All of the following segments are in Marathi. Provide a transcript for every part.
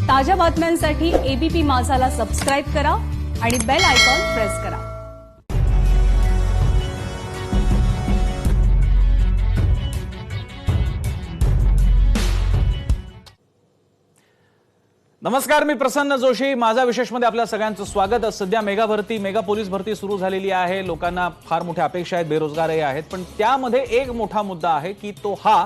ताज्या बातम्यांसाठी एबीपी माझाला सबस्क्राईब करा आणि बेल आयकॉन प्रेस करा। नमस्कार, मी प्रसन्न जोशी। माझा विशेषमध्ये आपल्या सगळ्यांचं स्वागत। सध्या मेगा पोलीस भरती सुरू झालेली आहे। लोकांना फार मोठ्या अपेक्षा आहेत, बेरोजगारही आहेत, पण त्यामध्ये एक मोठा मुद्दा आहे की तो हा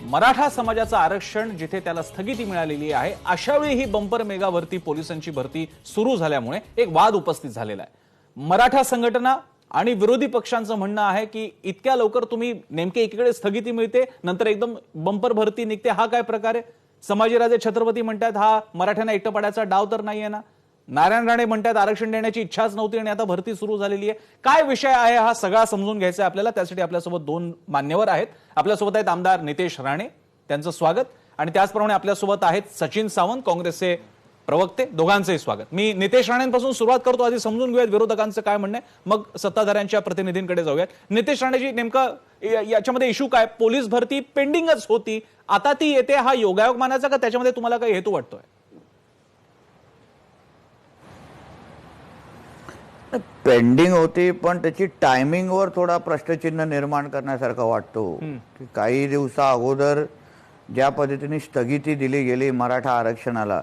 मराठा समाजाचं आरक्षण जिथे त्याला स्थगिती मिळालेली आहे, अशावेळी ही बंपर मेगा भरती पोलिसांची भरती सुरू झाल्यामुळे एक वाद उपस्थित झालेला आहे। मराठा संघटना आणि विरोधी पक्षांचं म्हणणं आहे की इतक्या लवकर तुम्ही नेमके एकीकडे स्थगिती मिळते, नंतर एकदम बंपर भरती निघते, हा काय प्रकार आहे? संभाजीराजे छत्रपती म्हणतात हा मराठ्यांना एकटं पाडायचा डाव तर नाहीये ना। नारायण राणे म्हणतात आरक्षण देण्याची इच्छाच नव्हती आणि आता भरती सुरू झालेली आहे। काय विषय आहे हा सगळा समजून घ्यायचा आहे आपल्याला। त्यासाठी आपल्यासोबत दोन मान्यवर आहेत। आपल्यासोबत आहेत आमदार नितेश राणे, त्यांचं स्वागत, आणि त्याचप्रमाणे आपल्यासोबत आहेत सचिन सावंत, काँग्रेसचे प्रवक्ते, दोघांचंही स्वागत। मी नितेश राणेंपासून सुरुवात करतो। आधी समजून घेऊयात विरोधकांचं काय म्हणणं आहे, मग सत्ताधाऱ्यांच्या प्रतिनिधींकडे जाऊयात। नितेश राणेजी, नेमकं याच्यामध्ये इश्यू काय? पोलीस भरती पेंडिंगच होती, आता ती येते, हा योगायोग मानायचा का त्याच्यामध्ये तुम्हाला काही हेतू वाटतोय? पेंडिंग होती, पण त्याची टायमिंगवर थोडा प्रश्नचिन्ह निर्माण करण्यासारखं वाटतो की काही दिवसा अगोदर ज्या पद्धतीने स्थगिती दिली गेली मराठा आरक्षणाला,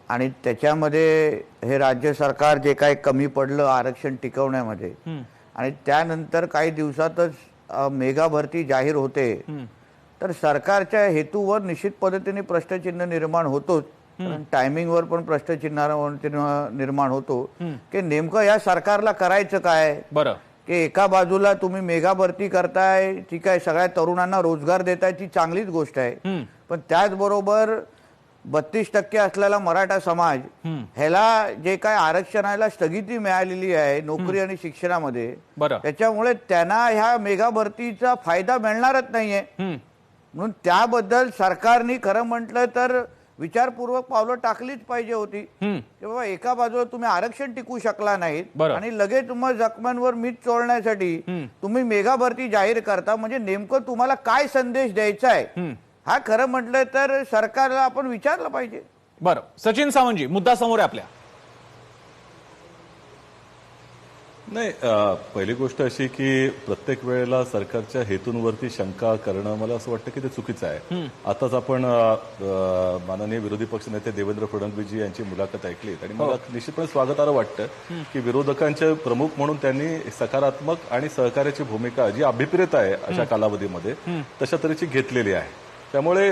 आणि त्याच्यामध्ये हे राज्य सरकार जे काही कमी पडलं आरक्षण टिकवण्यामध्ये, आणि त्यानंतर काही दिवसातच मेगा भरती जाहीर होते, तर सरकारच्या हेतूवर निश्चित पद्धतीने प्रश्नचिन्ह निर्माण होतोच। टायमिंगवर पण प्रश्नचिन्ह निर्माण होतो की नेमकं या सरकारला करायचं काय। बरं, की एका बाजूला तुम्ही मेगा भरती करताय, ठीक आहे, सगळ्या तरुणांना रोजगार देताय, ती चांगलीच गोष्ट आहे, पण त्याचबरोबर 32% असलेला मराठा समाज, ह्याला जे काय आरक्षणाला स्थगिती मिळालेली आहे नोकरी आणि शिक्षणामध्ये, त्याच्यामुळे त्यांना ह्या मेगा भरतीचा फायदा मिळणारच नाहीये। म्हणून त्याबद्दल सरकारने खरं म्हटलं तर विचारपूर्वक पावलं टाकलीच पाहिजे होती की बाबा एका बाजूला तुम्ही आरक्षण टिकू शकला नाहीत आणि लगेच मग जखमांवर मीठ चोळण्यासाठी तुम्ही मेगा भरती जाहीर करता, म्हणजे नेमकं तुम्हाला काय संदेश द्यायचा आहे हा खरं म्हटलं तर सरकारला आपण विचारलं पाहिजे। बरं, सचिन सावंतजी, मुद्दा समोर आहे आपल्या। नाही, पहिली गोष्ट अशी की प्रत्येक वेळेला सरकारच्या हेतूंवरती शंका करणं मला असं वाटतं की ते चुकीचं आहे। आताच आपण माननीय विरोधी पक्षनेते देवेंद्र फडणवीसजी यांची मुलाखत ऐकली आणि मला निश्चितपणे स्वागतार्ह वाटतं की विरोधकांचे प्रमुख म्हणून त्यांनी सकारात्मक आणि सहकार्याची भूमिका जी अभिप्रेत आहे अशा कालावधीमध्ये तशा तऱ्हेची घेतलेली आहे। त्यामुळे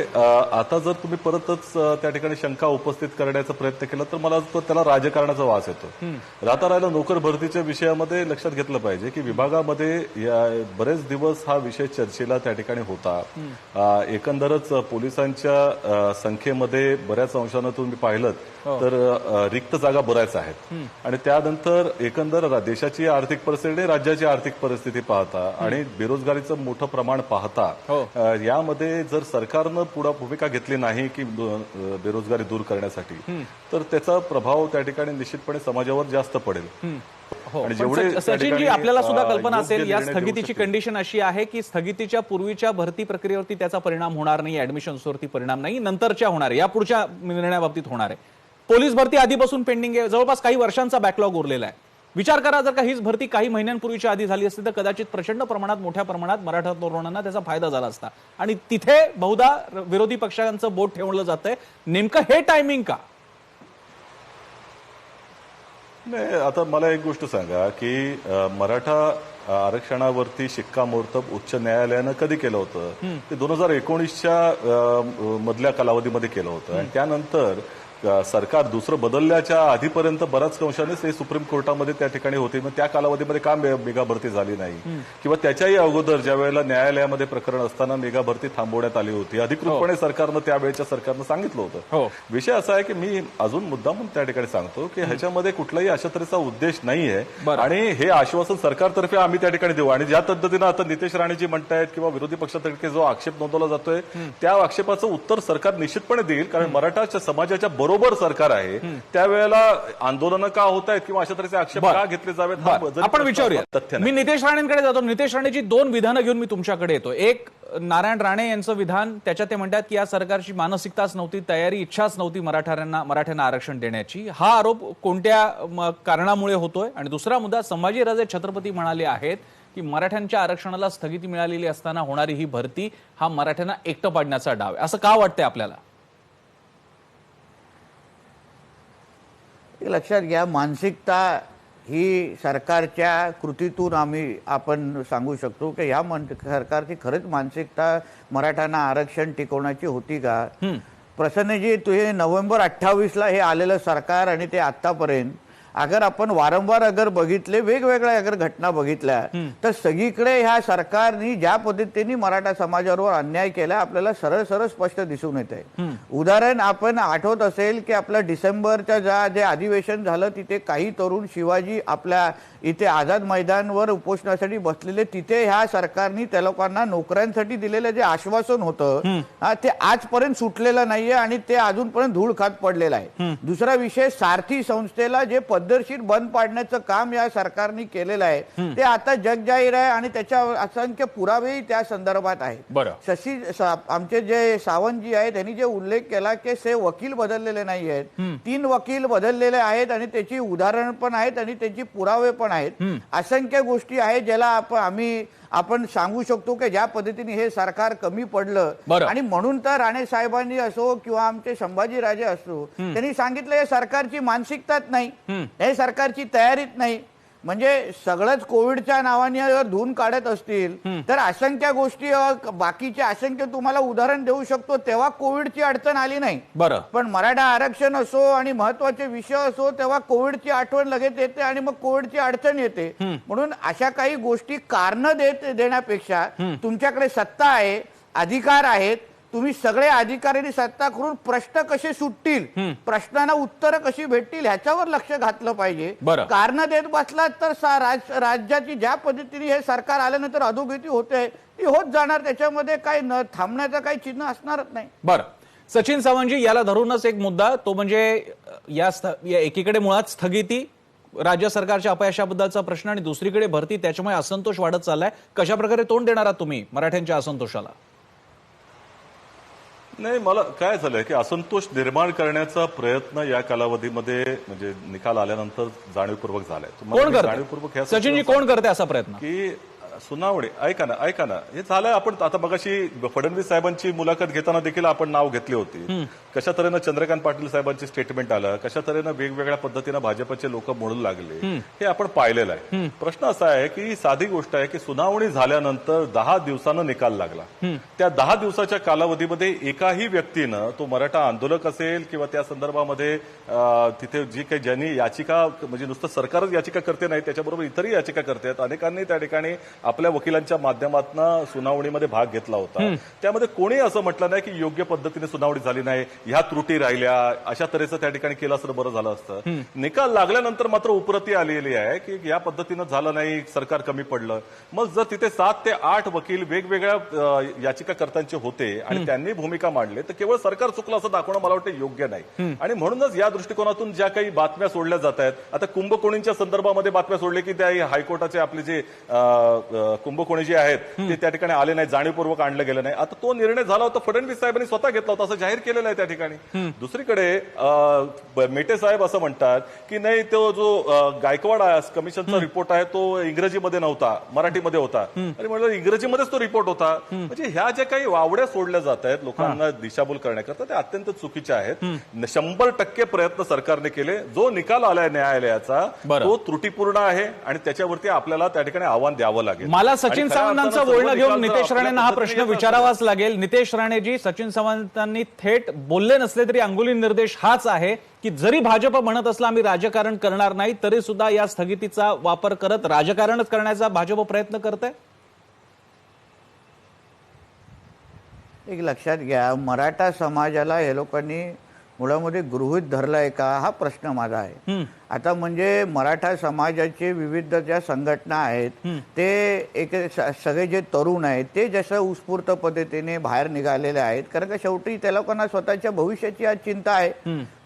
आता जर तुम्ही परतच त्या ठिकाणी शंका उपस्थित करण्याचा प्रयत्न केला तर मला त्याला राजकारणाचा वास येतो। राहता राहिला नोकर भरतीच्या विषयामध्ये लक्षात घेतलं पाहिजे की विभागामध्ये बरेच दिवस हा विषय चर्चेला त्या ठिकाणी होता। एकंदरच पोलिसांच्या संख्येमध्ये बऱ्याच अंशानं तुम्ही पाहिलं तर रिक्त जागा बऱ्याच आहेत, आणि त्यानंतर एकंदर देशाची आर्थिक परिस्थिती, राज्याची आर्थिक परिस्थिती पाहता आणि बेरोजगारीचं मोठं प्रमाण पाहता यामध्ये जर सरकारनं पुढे भूमिका घेतली नाही की बेरोजगारी दूर करण्यासाठी, तर त्याचा प्रभाव त्या ठिकाणी निश्चितपणे समाजावर जास्त पडेल। सचिनजी, आपल्याला सुद्धा कल्पना असेल या स्थगितीची कंडिशन अशी आहे की स्थगितीच्या पूर्वीच्या भरती प्रक्रियेवरती त्याचा परिणाम होणार नाही, ऍडमिशन्सवरती परिणाम नाही, नंतरच्या होणार आहे, या पुढच्या निर्णयाबाबतीत होणार आहे। पोलीस भरती आधीपासून पेंडिंग आहे, जवळपास काही वर्षांचा बॅकलॉग उरलेला आहे। विचार करा, जर का हीच भरती काही महिन्यांपूर्वीच्या आधी झाली असती तर कदाचित प्रचंड प्रमाणात, मोठ्या प्रमाणात मराठा तरुणांना त्याचा फायदा झाला असता, आणि तिथे बहुधा विरोधी पक्षांचं बोट ठेवलं जातंय। नेमकं हे टायमिंग का? नाही, आता मला एक गोष्ट सांगा की मराठा आरक्षणावरती शिक्कामोर्तब उच्च न्यायालयानं कधी केलं होतं? ते 2019च्या मधल्या कालावधीमध्ये केलं होतं, आणि त्यानंतर सरकार दुसरं बदलल्याच्या आधीपर्यंत बऱ्याच अंशानेच ते सुप्रीम कोर्टामध्ये त्या ठिकाणी होते। मग त्या कालावधीमध्ये का मेगा भरती झाली नाही, किंवा त्याच्याही अगोदर ज्या वेळेला न्यायालयामध्ये प्रकरण असताना मेगा भरती थांबवण्यात आली होती, अधिकृतपणे सरकारनं त्यावेळेच्या सरकारनं सांगितलं होतं। विषय असा आहे की मी अजून मुद्दा म्हणून त्या ठिकाणी सांगतो की ह्याच्यामध्ये कुठलाही अशा तऱ्हेचा उद्देश नाहीये, आणि हे आश्वासन सरकारतर्फे आम्ही त्या ठिकाणी देऊ, आणि ज्या पद्धतीनं आता नितेश राणेजी म्हणतायत किंवा विरोधी पक्षातर्फे जो आक्षेप नोंदवला जातोय त्या आक्षेपाचं उत्तर सरकार निश्चितपणे देईल, कारण मराठा समाजाच्या बरोबर सरकार आहे, त्यावेळेला आंदोलनं का होत आहेत किंवा अशा तऱ्हेचे आक्षेप का घेतले जावेत आपण विचारूया। मी नितेश राणेंकडे जातो। नितेश राणेची दोन विधानं घेऊन मी तुमच्याकडे येतो। एक, नारायण राणे यांचं विधान, त्याच्यात ते म्हणतात की या सरकारची मानसिकताच नव्हती, तयारी, इच्छाच नव्हती मराठ्यांना आरक्षण देण्याची. हा आरोप कोणत्या कारणामुळे होतोय? आणि दुसरा मुद्दा, संभाजीराजे छत्रपती म्हणाले आहेत की मराठ्यांच्या आरक्षणाला स्थगिती मिळालेली असताना होणारी ही भरती हा मराठ्यांना एकटं पाडण्याचा डाव आहे. असं का वाटतंय आपल्याला? लक्षात घ्या, मानसिकता ही सरकारच्या कृतीतून आपण सांगू शकतो की या सरकारची खरंच मानसिकता मराठ्यांना आरक्षण टिकवण्याची होती का? प्रसन्नजी, तुझे नोव्हेंबर 28ला हे आलेलं सरकार आणि ते आतापर्यंत अगर आपण वारंवार बघितले, वेगवेगळ्या घटना बघितल्या, तर सगळीकडे ह्या सरकारने ज्या पद्धतीने मराठा समाजावर अन्याय केला आपल्याला सरळ स्पष्ट दिसून येत आहे. उदाहरण आपण आठवत असेल की आपलं डिसेंबरच्या जे अधिवेशन झालं तिथे काही तरुण शिवाजी आपल्या इथे आझाद मैदानवर उपोषणासाठी बसलेले, तिथे ह्या सरकारने त्या लोकांना नोकऱ्यांसाठी दिलेलं जे आश्वासन होतं ते आजपर्यंत सुटलेलं नाहीये आणि ते अजूनपर्यंत धूळ खात पडलेलं आहे. दुसरा विषय, सारथी संस्थेला जे पद्धतशीर बंद पाडण्याचं काम या सरकारने केलेलं आहे ते आता जगजाहीर आहे आणि त्याच्या असंख्य पुरावेही त्या संदर्भात आहेत. आमचे जे सावंतजी आहेत त्यांनी जे उल्लेख केला की से वकील बदललेले नाही आहेत, 3 वकील बदललेले आहेत आणि त्याची उदाहरण पण आहेत आणि त्याची पुरावे पण आहेत. असंख्य गोष्टी आहेत ज्याला आपण सांगू शकतो की ज्या पद्धतीने हे सरकार कमी पडलं. आणि म्हणून तर राणे साहेबांनी असो किंवा आमचे संभाजीराजे असो, त्यांनी सांगितलं हे सरकारची मानसिकताच नाही, हे सरकारची तयारीच नाही. म्हणजे सगळंच कोविडच्या नावाने जर धुवून काढत असतील तर असंख्य गोष्टी, बाकीचे असंख्य तुम्हाला उदाहरण देऊ शकतो, तेव्हा कोविडची अडचण आली नाही. पण मराठा आरक्षण असो आणि महत्वाचे विषय असो तेव्हा कोविडची आठवण लगेच येते आणि मग कोविडची अडचण येते. म्हणून अशा काही गोष्टी कारण देण्यापेक्षा तुमच्याकडे सत्ता आहे, अधिकार आहेत, तुम्ही सगळे अधिकाऱ्यांनी सत्ता करून प्रश्न कसे सुटतील, प्रश्नांना उत्तरं कशी भेटतील ह्याच्यावर लक्ष घातलं पाहिजे. कारण देत बसलात तर राज्याची ज्या पद्धतीने हे सरकार आल्यानंतर अधोगती होते ती होत जाणार, त्याच्यामध्ये काही थांबण्याचं काही चिन्ह असणारच नाही. बरं, सचिन सावंतजी, याला धरूनच एक मुद्दा, तो म्हणजे या एकीकडे मुळात स्थगिती, राज्य सरकारच्या अपयशाबद्दलचा प्रश्न, आणि दुसरीकडे भरती, त्याच्यामुळे असंतोष वाढत चाललाय. कशा प्रकारे तोंड देणार आहात तुम्ही मराठ्यांच्या असंतोषाला? नाही, मला काय झालंय की असंतोष निर्माण करण्याचा प्रयत्न या कालावधीमध्ये म्हणजे निकाल आल्यानंतर जाणीवपूर्वक झालाय. कोण करते सचिनजी, कोण करते असा प्रयत्न? की सुनावणी, ऐका ना, हे झालंय. आपण आता मगाशी फडणवीस साहेबांची मुलाखत घेताना देखील आपण नाव घेतली होती. कशा तऱ्हेनं चंद्रकांत पाटील साहेबांची स्टेटमेंट आलं, कशा तऱ्हेनं वेगवेगळ्या पद्धतीनं भाजपचे लोक म्हणू लागले, हे आपण पाहिलेलं आहे. प्रश्न असा आहे की साधी गोष्ट आहे की सुनावणी झाल्यानंतर 10 दिवसानं निकाल लागला. त्या 10 दिवसाच्या कालावधीमध्ये एकाही व्यक्तीनं, तो मराठा आंदोलक असेल किंवा त्या संदर्भामध्ये तिथे जी काही ज्यांनी याचिका, म्हणजे नुसतं सरकारच याचिका करते नाही, त्याच्याबरोबर इतरही याचिका करतात, अनेकांनी त्या ठिकाणी आपल्या वकिलांच्या माध्यमातून सुनावणीमध्ये भाग घेतला होता. त्यामध्ये कोणी असं म्हटलं नाही की योग्य पद्धतीने सुनावणी झाली नाही, ह्या त्रुटी राहिल्या, अशा तऱ्हेचं त्या ठिकाणी केलं असतं बरं झालं असतं. निकाल लागल्यानंतर मात्र उपरती आलेली आहे की या पद्धतीनं झालं नाही, सरकार कमी पडलं. मग जर तिथे 7 ते 8 वकील वेगवेगळ्या याचिकाकर्त्यांचे होते आणि त्यांनी भूमिका मांडली, तर केवळ सरकार चुकलं असं दाखवणं मला वाटतं योग्य नाही. आणि म्हणूनच या दृष्टिकोनातून ज्या काही बातम्या सोडल्या जात आहेत, आता कुंभकोणींच्या संदर्भामध्ये बातम्या सोडल्या की त्या हायकोर्टाचे आपले जे कुंभकोणी जे आहेत ते त्या ठिकाणी आले नाही, जाणीवपूर्वक आणलं गेलं नाही. आता तो निर्णय झाला होता, फडणवीस साहेबांनी स्वतः घेतला होता, असं जाहीर केलेलं आहे त्या ठिकाणी. दुसरीकडे मेटे साहेब असं म्हणतात की नाही, तो जो गायकवाड कमिशनचा रिपोर्ट आहे तो इंग्रजीमध्ये नव्हता, मराठीमध्ये होता. आणि म्हणलं इंग्रजीमध्येच तो रिपोर्ट होता. म्हणजे ह्या ज्या काही वावड्या सोडल्या जात आहेत लोकांना दिशाभूल करण्याकरता, त्या अत्यंत चुकीच्या आहेत. 100% प्रयत्न सरकारने केले. जो निकाल आलाय न्यायालयाचा तो त्रुटीपूर्ण आहे आणि त्याच्यावरती आपल्याला त्या ठिकाणी आव्हान द्यावं लागेल. मला सचिन सावंतांचं बोलणं घेऊन नितेश राणेंना हा प्रश्न विचारावाच लागेल. नितेश राणेजी, सचिन सावंतांनी थेट बोलले नसले तरी अंगुली निर्देश हाच आहे की जरी भाजप म्हणत असला आम्ही राजकारण करणार नाही, तरी सुद्धा या स्थगितीचा वापर करत राजकारणच करण्याचा भाजप प्रयत्न करते. एक लक्षात घ्या, मराठा समाजाला हे लोकांनी मुळामध्ये गृहीत धरलाय का हा प्रश्न माझा आहे. आता म्हणजे मराठा समाजाचे विविध ज्या संघटना आहेत ते एक सगळे जे तरुण आहेत ते जसं उत्स्फूर्त पद्धतीने बाहेर निघालेले आहेत, कारण का शेवटी त्या लोकांना स्वतःच्या भविष्याची आज चिंता आहे.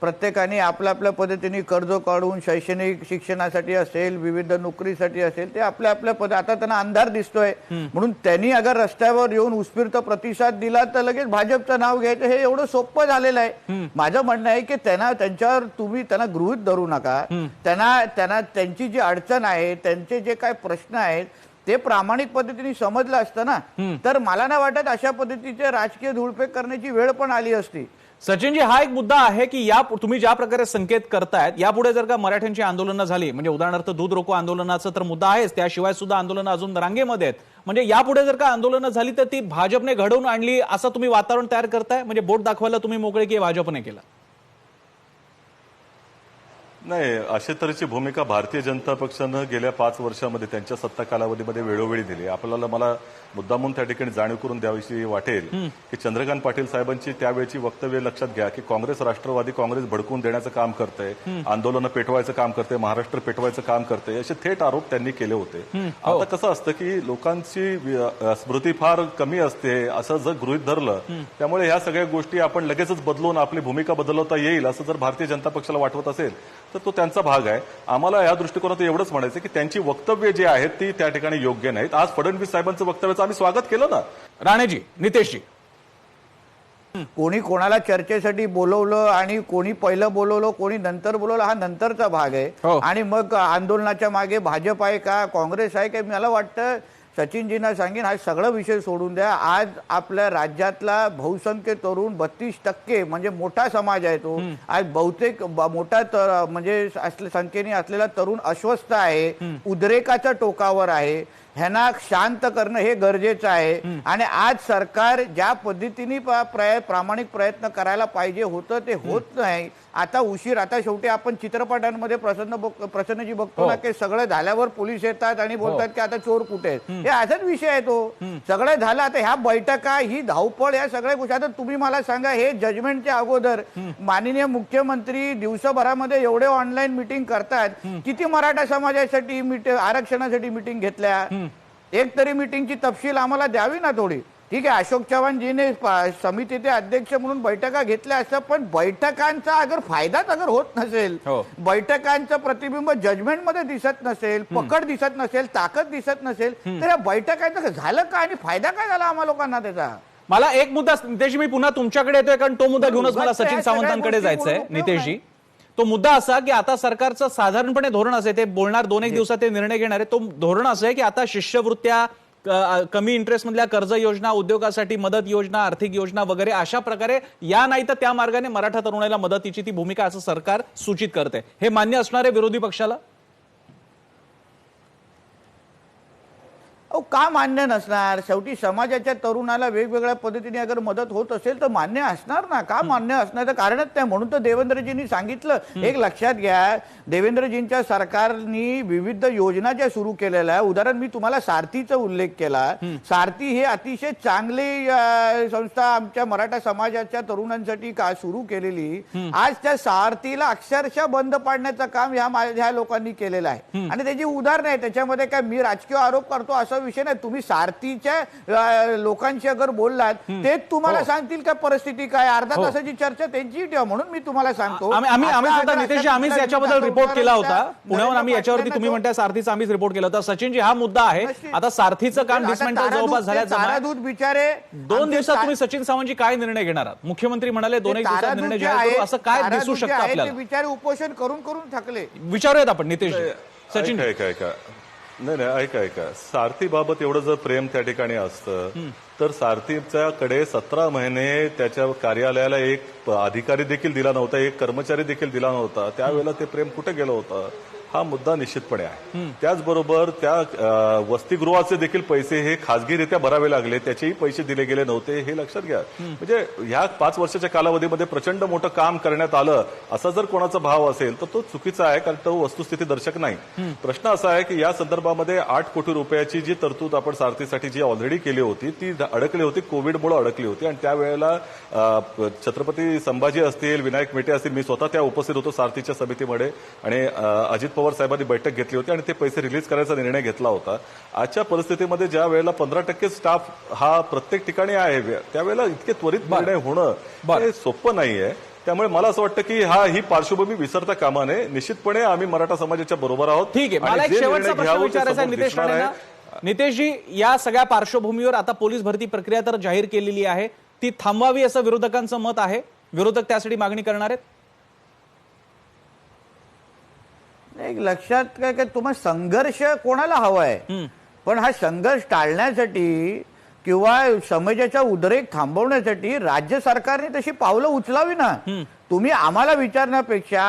प्रत्येकाने आपल्या आपल्या पद्धतीने कर्ज काढून शैक्षणिक शिक्षणासाठी असेल, विविध नोकरीसाठी असेल, ते आपल्या आपल्या आता त्यांना अंधार दिसतोय म्हणून त्यांनी अगर रस्त्यावर येऊन उत्स्फूर्त प्रतिसाद दिला तर लगेच भाजपचं नाव घ्यायचं हे एवढं सोपं झालेलं आहे. माझं म्हणणं आहे की त्यांच्यावर तुम्ही त्यांना गृहीत धरू नका. त्यांना त्यांची जी अडचण आहे, त्यांचे जे काय प्रश्न आहेत ते प्रामाणिक पद्धतीने समजलं असतं ना, तर मला नाही वाटत अशा पद्धतीचे राजकीय धुळफेक करण्याची वेळ पण आली असती. सचिनजी, हा एक मुद्दा आहे की तुम्ही ज्या प्रकारे संकेत करतायत यापुढे जर का मराठ्यांची आंदोलनं झाली, म्हणजे उदाहरणार्थ दूध रोको आंदोलनाचा तर मुद्दा आहेच, त्याशिवाय सुद्धा आंदोलनं अजून रांगेमध्ये आहेत, म्हणजे यापुढे जर का आंदोलनं झाली तर ती भाजपने घडवून आणली असं तुम्ही वातावरण तयार करताय, म्हणजे बोट दाखवायला तुम्ही मोकळे की भाजपने केलं? नाही, अशा तऱ्हेची भूमिका भारतीय जनता पक्षानं गेल्या 5 वर्षामध्ये त्यांच्या सत्ता कालावधीमध्ये वेळोवेळी दिली. मला मुद्दामून त्या ठिकाणी जाणीव करून द्यावीशी वाटेल की चंद्रकांत पाटील साहेबांची त्यावेळची वक्तव्य लक्षात घ्या की काँग्रेस राष्ट्रवादी काँग्रेस भडकून देण्याचं काम करते, आंदोलनं पेटवायचं काम करते, महाराष्ट्र पेटवायचं काम करते, असे थेट आरोप त्यांनी केले होते. आता कसं असतं की लोकांची स्मृती फार कमी असते असं जर गृहीत धरलं, त्यामुळे ह्या सगळ्या गोष्टी आपण लगेचच बदलून आपली भूमिका बदलवता येईल असं जर भारतीय जनता पक्षाला वाटवत असेल तर तो त्यांचा भाग आहे. आम्हाला या दृष्टिकोनातून एवढंच म्हणायचं की त्यांची वक्तव्य जी आहेत ती त्या ठिकाणी योग्य नाहीत. आज फडणवीस साहेबांचं वक्तव्याचं आम्ही स्वागत केलं ना. राणेजी, नितेशजी, कोणी कोणाला चर्चेसाठी बोलवलं आणि कोणी पहिलं बोलवलं, कोणी नंतर बोलवलं, हा नंतरचा भाग आहे. आणि मग आंदोलनाच्या मागे भाजप आहे का, काँग्रेस आहे का, मला वाटतं सचिनजींना सांगेन हा सगळा विषय सोडून द्या. आज आपल्या राज्यातला बहुसंख्य तरुण 32% म्हणजे मोठा समाज आहे तो. आज बहुतेक मोठा म्हणजे संख्येने असलेला तरुण अस्वस्थ आहे, उद्रेकाच्या टोकावर आहे. ह्यांना शांत करणं हे गरजेचं आहे. आणि आज सरकार ज्या पद्धतीने प्रामाणिक प्रयत्न करायला पाहिजे होतं ते होत नाही. आता उशीर, आता शेवटी आपण चित्रपटांमध्ये प्रसन्नजी बघतो ना की सगळं झाल्यावर पोलीस येतात आणि बोलतात की आता चोर कुठे आहेत. हे असाच विषय आहे तो. सगळं झालं, आता ह्या बैठका, ही धावपळ, या सगळ्या गोष्टी. आता तुम्ही मला सांगा, हे जजमेंटच्या अगोदर माननीय मुख्यमंत्री दिवसभरामध्ये एवढे ऑनलाईन मिटिंग करतात, किती मराठा समाजासाठी आरक्षणासाठी मिटिंग घेतल्या? एक तरी मिटिंगची तपशील आम्हाला द्यावी ना थोडी. ठीक आहे, अशोक चव्हाणजीने समितीचे अध्यक्ष म्हणून बैठका घेतल्या असतात, पण बैठकांचा अगर फायदाच अगर होत नसेल, बैठकांचं प्रतिबिंब जजमेंट मध्ये दिसत नसेल, पकड दिसत नसेल, ताकद दिसत नसेल, तर या बैठकांचं झालं का आणि फायदा काय झाला आम्हा लोकांना त्याचा? मला एक मुद्दा नितेशजी, मी पुन्हा तुमच्याकडे येतोय कारण तो मुद्दा घेऊनच मला सचिन सावंतांकडे जायचंय. नितेशजी, तो मुद्दा असा की आता सरकारचं साधारणपणे धोरण असं आहे, ते बोलणार 2-1 दिवसात ते निर्णय घेणार आहे, तो धोरण असं आहे की आता शिष्यवृत्त्या, कमी इंटरेस्ट मधल्या कर्ज योजना, उद्योगासाठी मदत योजना, आर्थिक योजना वगैरे अशा प्रकारे या नाही तर त्या मार्गाने मराठा तरुणाला मदतीची ती भूमिका असं सरकार सूचित करते. हे मान्य असणार आहे विरोधी पक्षाला? का मान्य नसणार? शेवटी समाजाच्या तरुणाला वेगवेगळ्या पद्धतीने अगर मदत होत असेल तर मान्य असणार ना. का मान्य असण्याचं कारणच नाही. म्हणून तर देवेंद्रजींनी सांगितलं. एक लक्षात घ्या, देवेंद्रजींच्या सरकारनी विविध योजना ज्या सुरू केलेल्या आहे, उदाहरण मी तुम्हाला सारथीचा उल्लेख केला. सारथी हे अतिशय चांगली संस्था आमच्या मराठा समाजाच्या तरुणांसाठी का सुरू केलेली. आज त्या सारथीला अक्षरशः बंद पाडण्याचं काम ह्या लोकांनी केलेलं आहे. आणि त्याची उदाहरण आहे. त्याच्यामध्ये काय मी राजकीय आरोप करतो असं विषय नाही. तुम्ही सारथीच्या लोकांशी अगर बोललात ते तुम्हाला सांगतील का परिस्थिती काय. अर्धा तासाची चर्चा त्यांची ठेवा. म्हणून मी तुम्हाला सांगतो, आम्हीच याच्याबद्दल रिपोर्ट केला होता पुण्याहून. आम्ही याच्यावरती, तुम्ही म्हणताय सारथीचा, आम्हीच रिपोर्ट केला होता. सचिनजी, हा मुद्दा आहे. आता सारथीचं काम डिसमेंटल जवळपास झाल्याचं बिचारे 2 दिवसात तुम्ही सचिन सावंतजी काय निर्णय घेणार आहात? मुख्यमंत्री म्हणाले 2-1 दिवसात निर्णय जाहीर करू, असं काय दिसू शकतं आपल्याला? बिचारे उपोषण करून करून थकले. विचारूयात आपण नितेशजी. सचिन, नाही, ऐका, सारथीबाबत एवढं जर प्रेम त्या ठिकाणी असतं तर सारथीच्याकडे 17 महिने त्याच्या कार्यालयाला एक अधिकारी देखील दिला नव्हता, एक कर्मचारी देखील दिला नव्हता. त्यावेळेला ते प्रेम कुठे गेलं होतं हा मुद्दा निश्चितपणे आहे. त्याचबरोबर त्या वसतिगृहाचे देखील पैसे हे खासगीरित्या भरावे लागले, त्याचेही पैसे दिले गेले नव्हते, हे लक्षात घ्या. म्हणजे ह्या 5 वर्षाच्या कालावधीमध्ये प्रचंड मोठं काम करण्यात आलं असा जर कोणाचा भाव असेल तर तो चुकीचा आहे, कारण तो वस्तुस्थिती दर्शक नाही. प्रश्न असा आहे की या संदर्भामध्ये 8 कोटी रुपयाची जी तरतूद आपण सारथीसाठी जी ऑलरेडी केली होती ती अडकली होती, कोविडमुळे अडकली होती. आणि त्यावेळेला छत्रपती संभाजी असतील, विनायक मेटे असतील, मी स्वतः त्या उपस्थित होतो सारथीच्या समितीमध्ये आणि अजित पवार साहेबांनी बैठक घेतली होती आणि ते पैसे रिलीज करायचा निर्णय घेतला होता. आजच्या परिस्थितीमध्ये ज्या वेळेला 15% स्टाफ हा प्रत्येक ठिकाणी आहे, त्यावेळेला इतके त्वरित निर्णय होणं हे सोपं नाहीये. त्यामुळे मला असं वाटतं की ही पार्श्वभूमी विसरता कामा नये. निश्चितपणे आम्ही मराठा समाजाच्या बरोबर आहोत. ठीक आहे, आणि मला एक जे शेवटचा निर्णय प्रश्न घ्यावं ते विचारायचा आहे समोर नितेश दिसणार आहे. राणेंना. नितेशजी, या सगळ्या पार्श्वभूमीवर आता पोलीस भरती प्रक्रिया तर जाहीर केलेली आहे, ती थांबवावी असं विरोधकांचं मत आहे. विरोधक त्यासाठी मागणी करणार आहेत. एक लक्षात काय की तुम्हाला संघर्ष कोणाला हवाय, पण हा संघर्ष टाळण्यासाठी किंवा समाजाचा उद्रेक थांबवण्यासाठी राज्य सरकारने तशी पावलं उचलावी ना. तुम्ही आम्हाला विचारण्यापेक्षा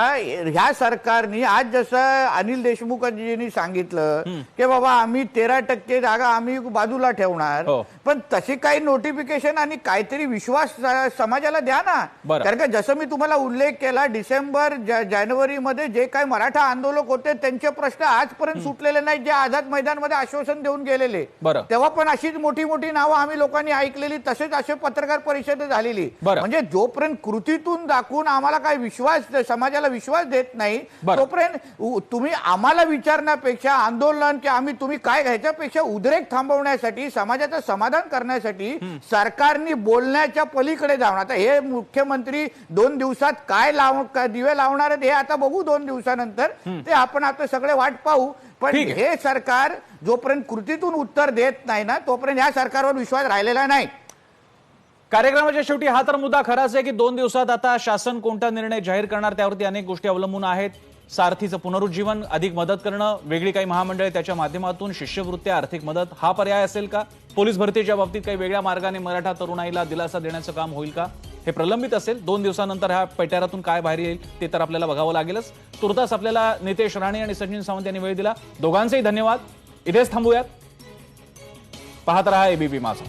ह्या सरकारने आज जसं अनिल देशमुखजींनी सांगितलं की बाबा आम्ही 13% जागा आम्ही बाजूला ठेवणार, पण तशी काही नोटिफिकेशन आणि काहीतरी विश्वास समाजाला द्या ना. कारण का जसं मी तुम्हाला उल्लेख केला, डिसेंबर जानेवारीमध्ये जे काही मराठा आंदोलक होते त्यांचे प्रश्न आजपर्यंत सुटलेले नाहीत, जे आझाद मैदानमध्ये आश्वासन देऊन गेलेले. तेव्हा पण अशीच मोठी मोठी नावं आम्ही लोकांनी ऐकलेली, तसेच असे पत्रकार परिषद झालेली. म्हणजे जोपर्यंत कृतीतून दाखवून आम्हाला काय विश्वास, समाजाला विश्वास देत नाही, तोपर्यंत तुम्ही आम्हाला विचारण्यापेक्षा आंदोलन की आम्ही तुम्ही काय घ्यायच्यापेक्षा उद्रेक थांबवण्यासाठी, समाजाचं समाधान करण्यासाठी सरकारने बोलण्याच्या पलीकडे जाऊन आता हे मुख्यमंत्री 2 दिवसात काय दिवे लावणार आहेत हे आता बघू. 2 दिवसानंतर ते आपण आता सगळे वाट पाहू. पण हे सरकार जोपर्यंत कृतीतून उत्तर देत नाही ना, तोपर्यंत या सरकारवर विश्वास राहिलेला नाही. कार्यक्रमाच्या शेवटी हा तर मुद्दा खराच आहे की 2 दिवसात आता शासन कोणता निर्णय जाहीर करणार त्यावरती अनेक गोष्टी अवलंबून आहेत. सारथीचं पुनरुज्जीवन, अधिक मदत करणं, वेगळी काही महामंडळे त्याच्या माध्यमातून शिष्यवृत्त्या, आर्थिक मदत हा पर्याय असेल का? पोलीस भरतीच्या बाबतीत काही वेगळ्या मार्गाने मराठा तरुणाईला दिलासा देण्याचं काम होईल का? हे प्रलंबित असेल. 2 दिवसानंतर ह्या पेट्यारातून काय बाहेर येईल ते तर आपल्याला बघावं लागेलच. तुर्तास आपल्याला नितेश राणे आणि सचिन सावंत यांनी वेळ दिला. दोघांचेही धन्यवाद. इथेच थांबूयात. पाहत रहा एबीपी माझा.